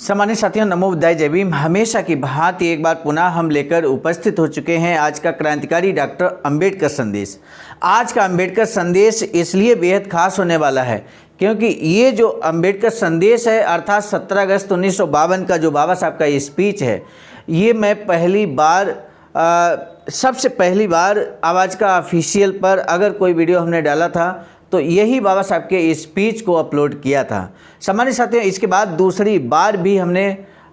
सम्मानित साथियों, नमो बुद्धाय, जय भीम। हमेशा की भांति एक बार पुनः हम लेकर उपस्थित हो चुके हैं आज का क्रांतिकारी डॉक्टर अंबेडकर संदेश। आज का अंबेडकर संदेश इसलिए बेहद खास होने वाला है क्योंकि ये जो अंबेडकर संदेश है अर्थात 17 अगस्त 1952 का जो बाबा साहब का ये स्पीच है, ये मैं सबसे पहली बार आवाज़ का ऑफिशियल पर अगर कोई वीडियो हमने डाला था तो यही बाबा साहब के स्पीच को अपलोड किया था। सम्मानित साथियों, इसके बाद दूसरी बार भी हमने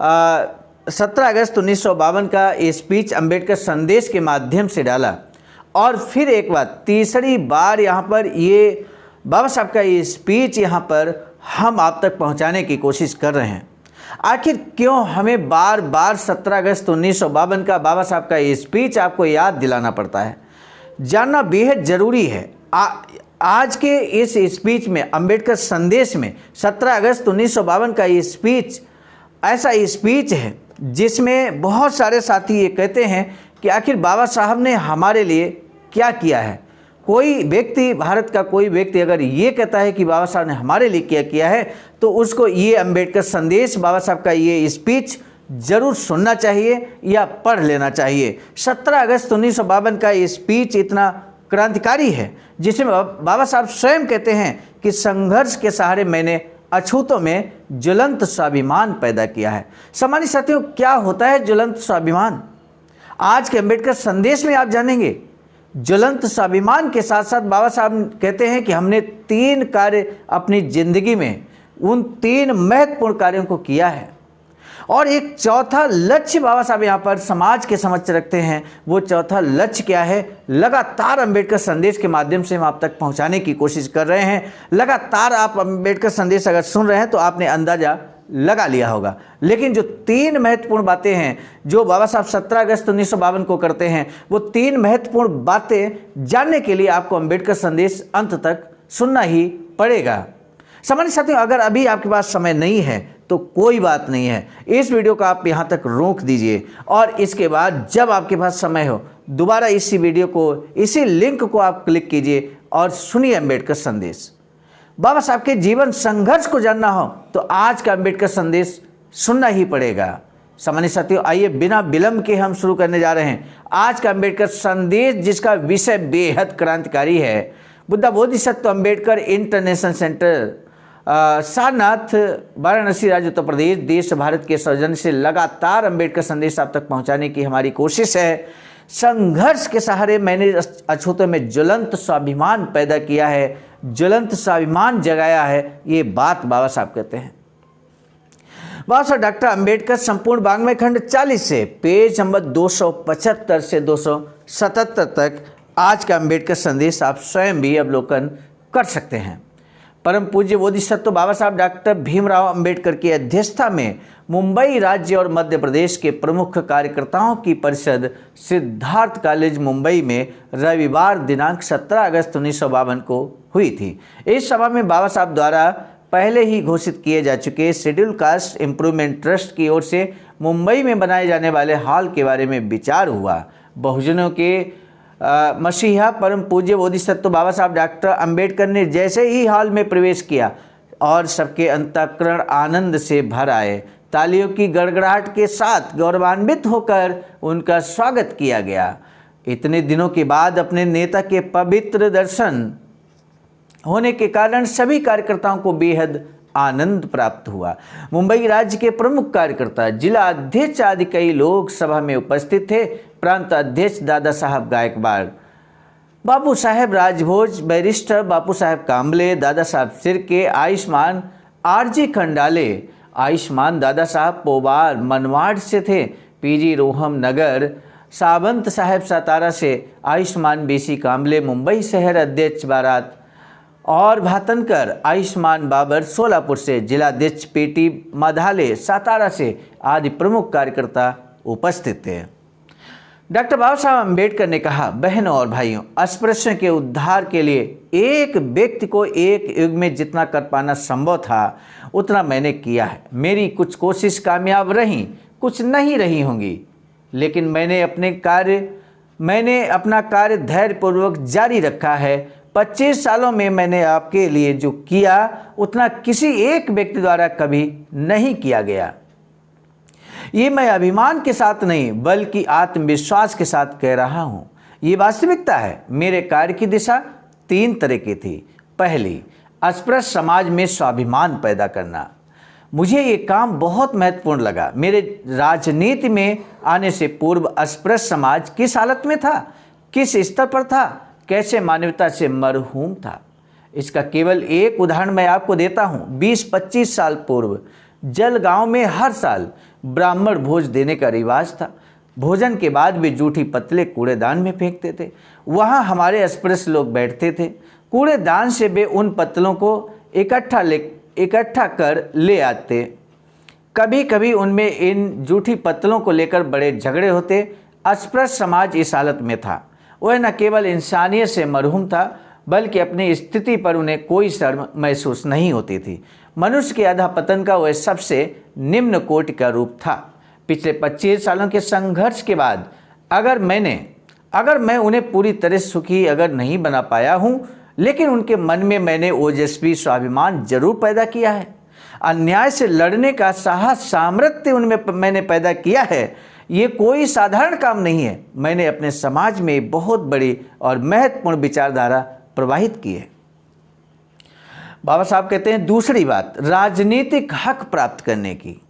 17 अगस्त 1952 का स्पीच अंबेडकर संदेश के माध्यम से डाला और फिर एक बार तीसरी बार यहाँ पर ये बाबा साहब का ये स्पीच यहाँ पर हम आप तक पहुँचाने की कोशिश कर रहे हैं। आखिर क्यों हमें बार बार 17 अगस्त 1952 का बाबा साहब का ये स्पीच आपको याद दिलाना पड़ता है, जानना बेहद ज़रूरी है। आज के इस स्पीच में, अंबेडकर संदेश में 17 अगस्त 1952 का ये स्पीच ऐसा स्पीच है जिसमें बहुत सारे साथी ये कहते हैं कि आखिर बाबा साहब ने हमारे लिए क्या किया है। कोई व्यक्ति, भारत का कोई व्यक्ति अगर ये कहता है कि बाबा साहब ने हमारे लिए क्या किया है तो उसको ये अंबेडकर संदेश, बाबा साहब का ये स्पीच ज़रूर सुनना चाहिए या पढ़ लेना चाहिए। 17 अगस्त 1952 का ये स्पीच इतना क्रांतिकारी है जिसमें बाबा साहब स्वयं कहते हैं कि संघर्ष के सहारे मैंने अछूतों में ज्वलंत स्वाभिमान पैदा किया है। सम्मानित साथियों, क्या होता है ज्वलंत स्वाभिमान? आज के अंबेडकर संदेश में आप जानेंगे। ज्वलंत स्वाभिमान के साथ साथ बाबा साहब कहते हैं कि हमने 3 कार्य अपनी जिंदगी में, उन 3 महत्वपूर्ण कार्यों को किया है और एक चौथा लक्ष्य बाबा साहब यहाँ पर समाज के समक्ष रखते हैं। वो चौथा लक्ष्य क्या है? लगातार अंबेडकर संदेश के माध्यम से हम आप तक पहुँचाने की कोशिश कर रहे हैं। लगातार आप अंबेडकर संदेश अगर सुन रहे हैं तो आपने अंदाज़ा लगा लिया होगा। लेकिन जो 3 महत्वपूर्ण बातें हैं जो बाबा साहब 17 अगस्त 1952 को करते हैं, वो 3 महत्वपूर्ण बातें जानने के लिए आपको अंबेडकर संदेश अंत तक सुनना ही पड़ेगा। सम्मानित साथियों, अगर अभी आपके पास समय नहीं है तो कोई बात नहीं है, इस वीडियो को आप यहाँ तक रोक दीजिए और इसके बाद जब आपके पास समय हो दोबारा इसी वीडियो को, इसी लिंक को आप क्लिक कीजिए और सुनिए अंबेडकर संदेश। बाबा साहब के जीवन संघर्ष को जानना हो तो आज का अंबेडकर संदेश सुनना ही पड़ेगा। सम्मानित साथियों, आइए बिना विलंब के हम शुरू करने जा रहे हैं आज का अंबेडकर संदेश, जिसका विषय बेहद क्रांतिकारी है। बुद्धा बोधिसत्व अंबेडकर इंटरनेशनल सेंटर, सारनाथ, वाराणसी, राज्य उत्तर प्रदेश, देश भारत के सौजन्य से लगातार अंबेडकर संदेश आप तक पहुंचाने की हमारी कोशिश है। संघर्ष के सहारे मैंने अछूतों में ज्वलंत स्वाभिमान पैदा किया है, ज्वलंत स्वाभिमान जगाया है, ये बात बाबा साहब कहते हैं। बाबा साहब डॉक्टर अंबेडकर संपूर्ण वाङ्मय खंड 40 से पेज नंबर 275 से 277 तक आज का अंबेडकर संदेश आप स्वयं भी अवलोकन कर सकते हैं। परम पूज्य बोधिसत्व बाबा साहब डॉक्टर भीमराव अंबेडकर की अध्यक्षता में मुंबई राज्य और मध्य प्रदेश के प्रमुख कार्यकर्ताओं की परिषद सिद्धार्थ कॉलेज मुंबई में रविवार दिनांक 17 अगस्त 1952 को हुई थी। इस सभा में बाबा साहब द्वारा पहले ही घोषित किए जा चुके शेड्यूल कास्ट इम्प्रूवमेंट ट्रस्ट की ओर से मुंबई में बनाए जाने वाले हॉल के बारे में विचार हुआ। बहुजनों के मसीहा परम पूज्य बोधिसत्व बाबा साहब डॉक्टर अंबेडकर ने जैसे ही हॉल में प्रवेश किया और सबके अंतःकरण आनंद से भर आए। तालियों की गड़गड़ाहट के साथ गौरवान्वित होकर उनका स्वागत किया गया। इतने दिनों के बाद अपने नेता के पवित्र दर्शन होने के कारण सभी कार्यकर्ताओं को बेहद आनंद प्राप्त हुआ। मुंबई राज्य के प्रमुख कार्यकर्ता, जिला अध्यक्ष आदि कई लोग सभा में उपस्थित थे। प्रांत अध्यक्ष दादा साहब गायकवाड़, बाबू साहेब राजभोज, बैरिस्टर बापू साहेब कांबले, दादा साहब सिरके, आयुष्मान आरजी खंडाले, आयुष्मान दादा साहब पोबार मनवाड़ से थे, पीजी रोहम नगर, सावंत साहेब सातारा से, आयुष्मान बीसी कांबले मुंबई शहर अध्यक्ष बारात और भातनकर, आयुष्मान बाबर सोलापुर से, जिलाध्यक्ष पेटी मधाले सातारा से आदि प्रमुख कार्यकर्ता उपस्थित थे। डॉक्टर बाबा साहब अम्बेडकर ने कहा, बहनों और भाइयों, अस्पृश्यों के उद्धार के लिए एक व्यक्ति को एक युग में जितना कर पाना संभव था उतना मैंने किया है। मेरी कुछ कोशिश कामयाब रही, कुछ नहीं रही होंगी, लेकिन मैंने अपना कार्य धैर्यपूर्वक जारी रखा है। 25 सालों में मैंने आपके लिए जो किया उतना किसी एक व्यक्ति द्वारा कभी नहीं किया गया। ये मैं अभिमान के साथ नहीं बल्कि आत्मविश्वास के साथ कह रहा हूँ। ये वास्तविकता है। मेरे कार्य की दिशा 3 तरह की थी। पहली, अस्पृश्य समाज में स्वाभिमान पैदा करना। मुझे ये काम बहुत महत्वपूर्ण लगा। मेरे राजनीति में आने से पूर्व अस्पृश्य समाज किस हालत में था, किस स्तर पर था, कैसे मानवता से मरहूम था। इसका केवल एक उदाहरण मैं आपको देता हूँ। 20-25 साल पूर्व जलगांव में हर साल ब्राह्मण भोज देने का रिवाज था। भोजन के बाद भी जूठी पतले कूड़ेदान में फेंकते थे। वहाँ हमारे अस्पृश्य लोग बैठते थे। कूड़ेदान से वे उन पत्तलों को इकट्ठा कर ले आते। कभी कभी उनमें इन जूठी पत्तलों को लेकर बड़े झगड़े होते। अस्पृश्य समाज इस हालत में था। वह न केवल इंसानियत से मरहूम था बल्कि अपनी स्थिति पर उन्हें कोई शर्म महसूस नहीं होती थी। मनुष्य के अधःपतन का वह सबसे निम्न कोटि का रूप था। पिछले 25 सालों के संघर्ष के बाद अगर मैं उन्हें पूरी तरह सुखी अगर नहीं बना पाया हूँ, लेकिन उनके मन में मैंने ओजस्वी स्वाभिमान जरूर पैदा किया है। अन्याय से लड़ने का साहस सामर्थ्य उनमें मैंने पैदा किया है। ये कोई साधारण काम नहीं है। मैंने अपने समाज में बहुत बड़ी और महत्वपूर्ण विचारधारा प्रवाहित की है। बाबा साहब कहते हैं दूसरी बात, राजनीतिक हक प्राप्त करने की।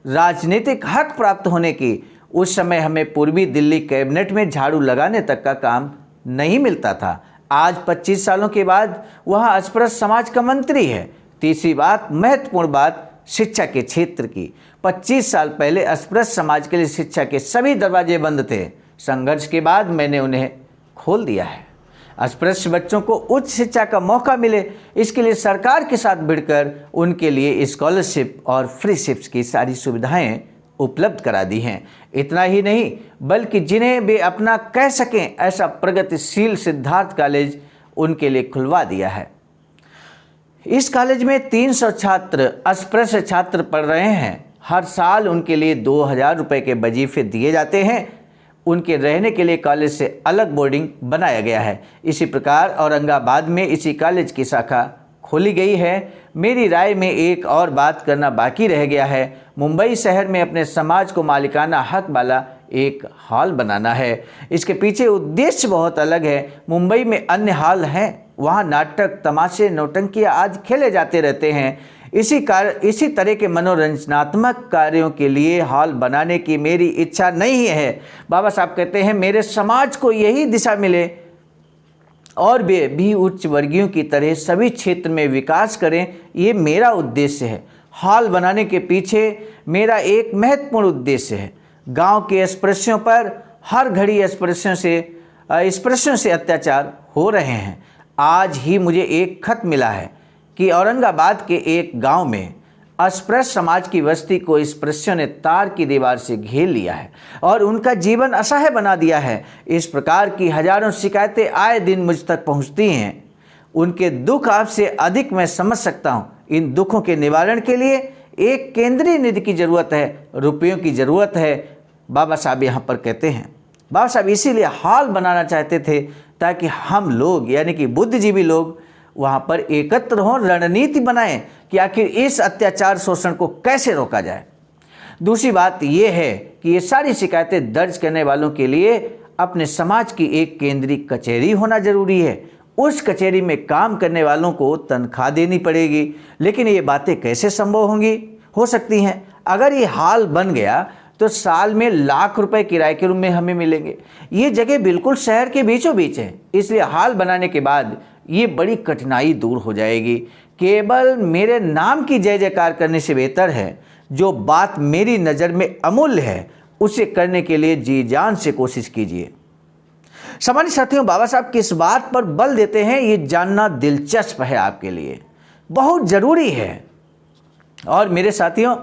राजनीतिक हक प्राप्त होने की उस समय हमें पूर्वी दिल्ली कैबिनेट में झाड़ू लगाने तक का काम नहीं मिलता था। आज 25 सालों के बाद वहाँ अस्पृश्य समाज का मंत्री है। तीसरी बात, महत्वपूर्ण बात, शिक्षा के क्षेत्र की। 25 साल पहले अस्पृश्य समाज के लिए शिक्षा के सभी दरवाजे बंद थे। संघर्ष के बाद मैंने उन्हें खोल दिया है। अस्पृश्य बच्चों को उच्च शिक्षा का मौका मिले, इसके लिए सरकार के साथ भिड़कर उनके लिए स्कॉलरशिप और फ्री शिप्स की सारी सुविधाएं उपलब्ध करा दी हैं। इतना ही नहीं बल्कि जिन्हें वे अपना कह सकें ऐसा प्रगतिशील सिद्धार्थ कॉलेज उनके लिए खुलवा दिया है। इस कॉलेज में 300 छात्र अस्पृश्य छात्र पढ़ रहे हैं। हर साल उनके लिए 2000 रुपये के वजीफे दिए जाते हैं। उनके रहने के लिए कॉलेज से अलग बोर्डिंग बनाया गया है। इसी प्रकार औरंगाबाद में इसी कॉलेज की शाखा खोली गई है। मेरी राय में एक और बात करना बाकी रह गया है। मुंबई शहर में अपने समाज को मालिकाना हक वाला एक हॉल बनाना है। इसके पीछे उद्देश्य बहुत अलग है। मुंबई में अन्य हॉल हैं, वहाँ नाटक, तमाशे, नौटंकियाँ आज खेले जाते रहते हैं। इसी तरह के मनोरंजनात्मक कार्यों के लिए हॉल बनाने की मेरी इच्छा नहीं है। बाबा साहब कहते हैं मेरे समाज को यही दिशा मिले और वे भी उच्च वर्गीयों की तरह सभी क्षेत्र में विकास करें, ये मेरा उद्देश्य है। हॉल बनाने के पीछे मेरा एक महत्वपूर्ण उद्देश्य है। गांव के अस्पृश्यों पर हर घड़ी अस्पृश्यों से अत्याचार हो रहे हैं। आज ही मुझे एक खत मिला है कि औरंगाबाद के एक गांव में अस्पृश्य समाज की बस्ती को अस्पृश्यों ने तार की दीवार से घेर लिया है और उनका जीवन असह्य बना दिया है। इस प्रकार की हजारों शिकायतें आए दिन मुझ तक पहुंचती हैं। उनके दुख आपसे अधिक मैं समझ सकता हूं। इन दुखों के निवारण के लिए एक केंद्रीय निधि की जरूरत है, रुपयों की जरूरत है। बाबा साहब यहाँ पर कहते हैं, बाबा साहब इसीलिए हॉल बनाना चाहते थे ताकि हम लोग यानी कि बुद्धिजीवी लोग वहाँ पर एकत्र हों, रणनीति बनाएं कि आखिर इस अत्याचार शोषण को कैसे रोका जाए। दूसरी बात यह है कि ये सारी शिकायतें दर्ज करने वालों के लिए अपने समाज की एक केंद्रीय कचहरी होना जरूरी है। उस कचहरी में काम करने वालों को तनख्वाह देनी पड़ेगी। लेकिन ये बातें कैसे संभव हो सकती हैं? अगर ये हाल बन गया तो साल में लाख रुपए किराए के रूम में हमें मिलेंगे। ये जगह बिल्कुल शहर के बीचों बीच है, इसलिए हाल बनाने के बाद ये बड़ी कठिनाई दूर हो जाएगी। केवल मेरे नाम की जय जयकार करने से बेहतर है जो बात मेरी नज़र में अमूल्य है उसे करने के लिए जी जान से कोशिश कीजिए। सामान्य साथियों, बाबा साहब किस बात पर बल देते हैं ये जानना दिलचस्प है, आपके लिए बहुत ज़रूरी है। और मेरे साथियों,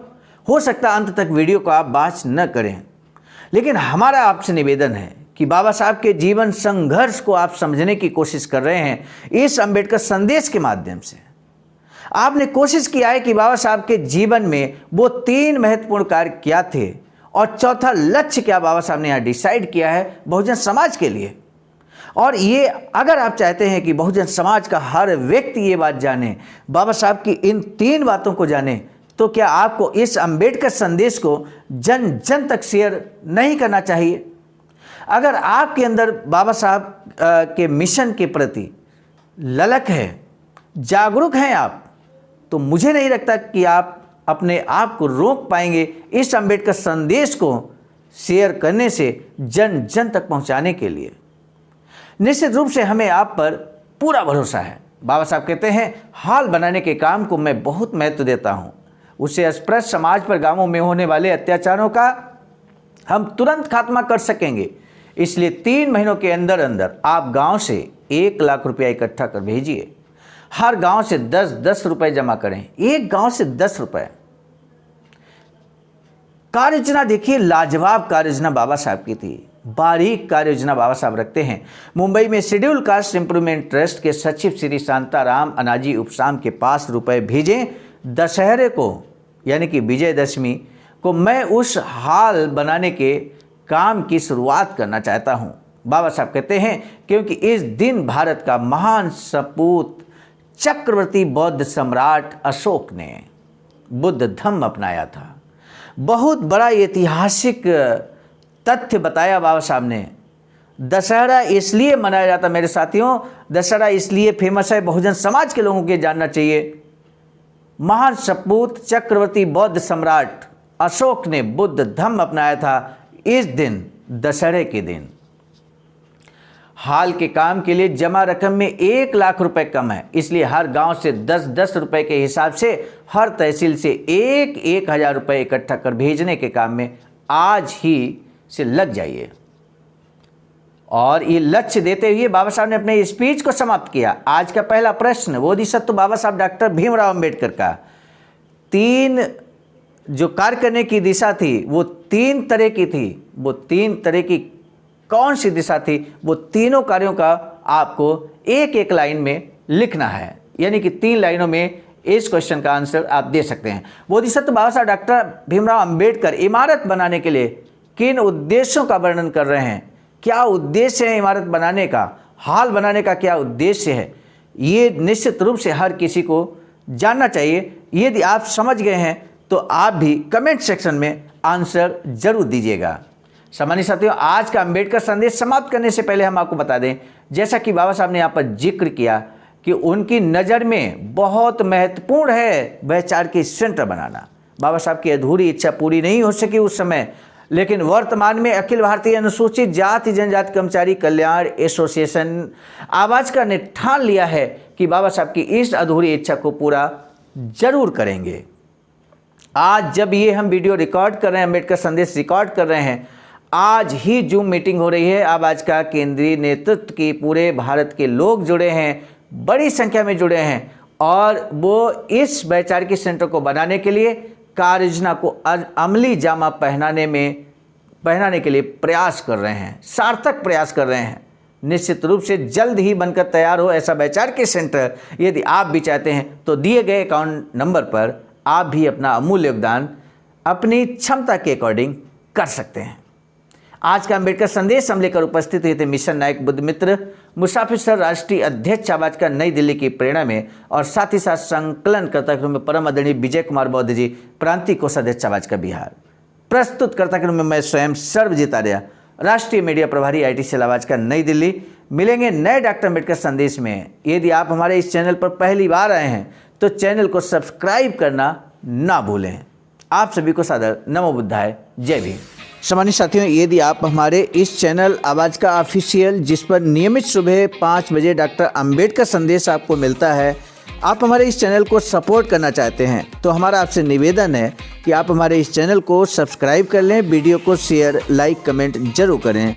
हो सकता अंत तक वीडियो को आप बात न करें, लेकिन हमारा आपसे निवेदन है कि बाबा साहब के जीवन संघर्ष को आप समझने की कोशिश कर रहे हैं इस अंबेडकर संदेश के माध्यम से। आपने कोशिश किया है कि बाबा साहब के जीवन में वो 3 महत्वपूर्ण कार्य क्या थे और चौथा लक्ष्य क्या बाबा साहब ने यहाँ डिसाइड किया है बहुजन समाज के लिए। और ये अगर आप चाहते हैं कि बहुजन समाज का हर व्यक्ति ये बात जाने, बाबा साहब की इन 3 बातों को जाने, तो क्या आपको इस अंबेडकर संदेश को जन जन तक शेयर नहीं करना चाहिए? अगर आपके अंदर बाबा साहब के मिशन के प्रति ललक है, जागरूक हैं आप, तो मुझे नहीं लगता कि आप अपने आप को रोक पाएंगे इस अंबेडकर संदेश को शेयर करने से जन जन तक पहुंचाने के लिए। निश्चित रूप से हमें आप पर पूरा भरोसा है। बाबा साहब कहते हैं, हाल बनाने के काम को मैं बहुत महत्व देता हूं। उससे अस्पृश्य समाज पर गांवों में होने वाले अत्याचारों का हम तुरंत खात्मा कर सकेंगे। इसलिए 3 महीनों के अंदर अंदर आप गांव से 1 लाख रुपया इकट्ठा कर भेजिए। हर गांव से 10-10 रुपए जमा करें, एक गांव से 10 रुपए। कार्य योजना देखिए, लाजवाब कार्य योजना बाबा साहब की थी, बारीक कार्य योजना बाबा साहब रखते हैं। मुंबई में शेड्यूल कास्ट इंप्रूवमेंट ट्रस्ट के सचिव श्री शांताराम अनाजी उपसाम के पास रुपए भेजें। दशहरे को यानी कि विजयदशमी को मैं उस हाल बनाने के काम की शुरुआत करना चाहता हूं। बाबा साहब कहते हैं, क्योंकि इस दिन भारत का महान सपूत चक्रवर्ती बौद्ध सम्राट अशोक ने बुद्ध धम्म अपनाया था। बहुत बड़ा ऐतिहासिक तथ्य बताया बाबा साहब ने। दशहरा इसलिए मनाया जाता, मेरे साथियों, दशहरा इसलिए फेमस है, बहुजन समाज के लोगों को जानना चाहिए। महान सपूत चक्रवर्ती बौद्ध सम्राट अशोक ने बुद्ध धम्म अपनाया था इस दिन, दशहरे के दिन। हाल के काम के लिए जमा रकम में 1 लाख रुपए कम है, इसलिए हर गांव से 10-10 रुपए के हिसाब से हर तहसील से 1,000 रुपए इकट्ठा कर भेजने के काम में आज ही से लग जाइए। और ये लक्ष्य देते हुए बाबा साहब ने अपने स्पीच को समाप्त किया। आज का पहला प्रश्न, बोधिसत्व बाबा साहब डॉक्टर भीमराव अंबेडकर का 3 जो कार्य करने की दिशा थी वो 3 तरह की थी। वो 3 तरह की कौन सी दिशा थी? वो तीनों कार्यों का आपको एक लाइन में लिखना है, यानी कि 3 लाइनों में इस क्वेश्चन का आंसर आप दे सकते हैं। बोधिसत्व बाबा साहब डॉक्टर भीमराव अंबेडकर इमारत बनाने के लिए किन उद्देश्यों का वर्णन कर रहे हैं? क्या उद्देश्य है इमारत बनाने का? हाल बनाने का क्या उद्देश्य है? ये निश्चित रूप से हर किसी को जानना चाहिए। यदि आप समझ गए हैं तो आप भी कमेंट सेक्शन में आंसर जरूर दीजिएगा। सामान्य साथियों, आज का अंबेडकर संदेश समाप्त करने से पहले हम आपको बता दें, जैसा कि बाबा साहब ने यहाँ पर जिक्र किया कि उनकी नज़र में बहुत महत्वपूर्ण है वैचारिक सेंटर बनाना। बाबा साहब की अधूरी इच्छा पूरी नहीं हो सकी उस समय, लेकिन वर्तमान में अखिल भारतीय अनुसूचित जाति जनजाति कर्मचारी कल्याण एसोसिएशन आवाज़ का ने ठान लिया है कि बाबा साहब की इस अधूरी इच्छा को पूरा जरूर करेंगे। आज जब ये हम वीडियो रिकॉर्ड कर रहे हैं, अंबेडकर संदेश रिकॉर्ड कर रहे हैं, आज ही जूम मीटिंग हो रही है। आवाज़ का केंद्रीय नेतृत्व की पूरे भारत के लोग जुड़े हैं, बड़ी संख्या में जुड़े हैं, और वो इस वैचारिक सेंटर को बनाने के लिए कार्य योजना को अमली जामा पहनाने के लिए प्रयास कर रहे हैं, सार्थक प्रयास कर रहे हैं। निश्चित रूप से जल्द ही बनकर तैयार हो ऐसा वैचारिक सेंटर। यदि आप भी चाहते हैं तो दिए गए अकाउंट नंबर पर आप भी अपना अमूल्य योगदान अपनी क्षमता के अकॉर्डिंग कर सकते हैं। आज का अंबेडकर संदेश हम लेकर उपस्थित हुए थे मिशन नायक बुद्ध मित्र मुसाफिर सर, राष्ट्रीय अध्यक्ष आवाज़ का नई दिल्ली की प्रेरणा में, और साथ ही साथ संकलन करता क्रम में परम आदरणीय विजय कुमार बौद्ध जी, प्रांतीय कोषाध्यक्ष आवाज़ का बिहार। प्रस्तुत करता क्रम में मैं स्वयं सर्वजीत आर्य, राष्ट्रीय मीडिया प्रभारी IT सेल आवाज़ का नई दिल्ली। मिलेंगे नए डॉक्टर अंबेडकर संदेश में। यदि आप हमारे इस चैनल पर पहली बार आए हैं तो चैनल को सब्सक्राइब करना ना भूलें। आप सभी को सादर नमो बुद्धाय, जय भीम। सामान्य साथियों, यदि आप हमारे इस चैनल आवाज़ का ऑफिशियल, जिस पर नियमित सुबह 5 बजे डॉक्टर अंबेडकर संदेश आपको मिलता है, आप हमारे इस चैनल को सपोर्ट करना चाहते हैं तो हमारा आपसे निवेदन है कि आप हमारे इस चैनल को सब्सक्राइब कर लें, वीडियो को शेयर, लाइक, कमेंट जरूर करें।